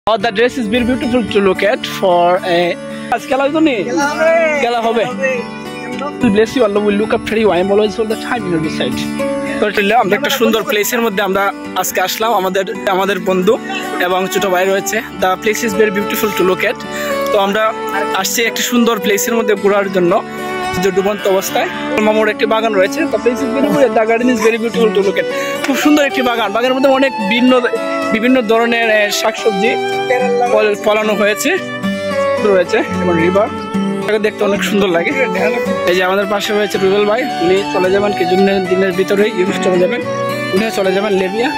Oh, the dress is very beautiful to look at for a. Kela hobe. Bless you, Allah will look after you. I am always all the time in your side. তো আমরা একটা সুন্দর প্লেসের মধ্যে আমরা আজকে আসলাম আমাদের বন্ধু এবং ছোট ভাই রয়েছে। The place is very beautiful to look এট। তো আমরা আসছি একটি সুন্দর প্লেসের মধ্যে ঘোরার জন্য যে ডুবন্ত অবস্থায় মামুর একটি বাগান রয়েছে। The place is very beautiful, the garden is very beautiful to look এট। খুব সুন্দর একটি বাগানের মধ্যে অনেক বিভিন্ন ধরনের শাকসবজি ফলানো হয়েছে এবং রিভার দেখতে অনেক সুন্দর লাগে। এই যে আমাদের পাশে রয়েছে রুবেল ভাই, উনি চলে যাবেন দিনের ভিতরেই ইউরোপ চলে যাবেন, উনি চলে যাবেন লিবিয়া।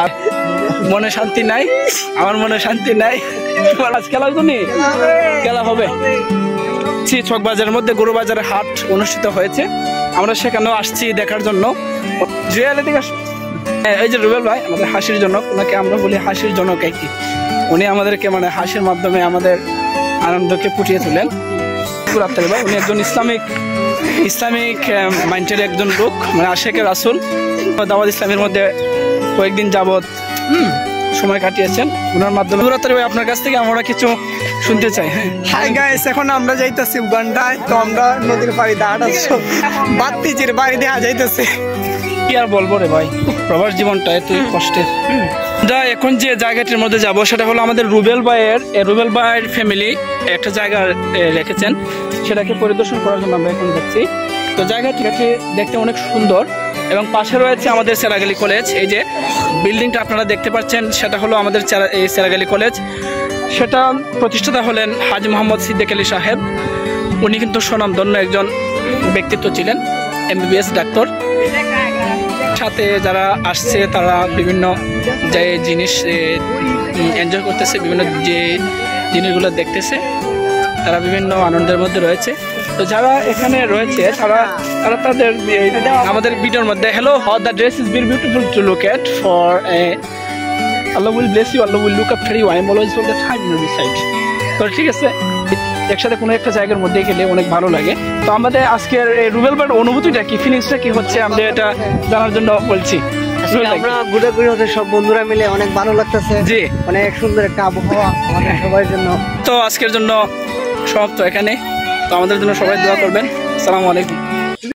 আর মনে শান্তি নাই, আমার মনে শান্তি নাই। আজ খেলা হবে চকবাজারের মধ্যে গরু বাজারে হাট অনুষ্ঠিত হয়েছে, আমরা সেখানেও আসছি দেখার জন্য। এই যে রুবেল ভাই আমাদের হাসির জনক, ওনাকে আমরা বলি হাসির জনক। একটি উনি আমাদেরকে হাসির মাধ্যমে আমাদের আনন্দকে ফুটিয়ে তোলেন। উনি একজন ইসলামিক মাইন্ডের একজন লোক, আশেকে রাসূল দাওয়াত ইসলামের মধ্যে কয়েকদিন যাবত সময় কাটিয়েছেন। ওনার মাধ্যমে আপনার কাছ থেকে আমরা কিছু শুনতে চাই। হাই গাইস, এখন আমরা যাইতেছি উগান্ডায়। তো আমরা নদীর পাড়ি বাত্তিজির বাড়ি দেখা যাইতেছে। কি আর বলবো রে ভাই, প্রবাস জীবনটা এতই কষ্টের। এখন যে জায়গাটির মধ্যে যাব সেটা হলো আমাদের রুবেল ভাইয়ের ফ্যামিলি একটা জায়গা রেখেছেন, সেটাকে পরিদর্শন করার জন্য আমরা এখন যাচ্ছি। তো জায়গাটি দেখতে অনেক সুন্দর এবং পাশে রয়েছে আমাদের সেরাগালি কলেজ। এই যে বিল্ডিংটা আপনারা দেখতে পাচ্ছেন সেটা হলো আমাদের এই সেরাগালি কলেজ। সেটা প্রতিষ্ঠাতা হলেন হাজি মোহাম্মদ সিদ্দিক আলী সাহেব। উনি কিন্তু স্বনামধন্য একজন ব্যক্তিত্ব ছিলেন, MBBS ডাক্তার। সাথে যারা আসছে তারা বিভিন্ন যে জিনিস এনজয় করতেছে, বিভিন্ন যে জিনিসগুলো দেখতেছে, তারা বিভিন্ন আনন্দের মধ্যে রয়েছে। তো যারা এখানে রয়েছে তারা তাদের আমাদের ভিডিওর মধ্যে hello, the dress is very beautiful to look at for Allah will bless you, Allah will look after you, I am always all the time in your side. তো ঠিক আছে, একসাথে কোনো একটা জায়গার মধ্যে গেলে অনেক ভালো লাগে। তো আমাদের আজকের রুবেল ভাইয়ের অনুভূতিটা কি, ফিলিংসটা কি হচ্ছে, আমরা এটা জানার জন্য বলছি। আমরা ঘুরে হচ্ছে সব বন্ধুরা মিলে অনেক ভালো লাগতেছে। জি, অনেক সুন্দর একটা আবহাওয়া আমাদের সবার জন্য। তো আজকের জন্য সমাপ্ত এখানে। তো আমাদের জন্য সবাই দোয়া করবেন। আসসালামু আলাইকুম।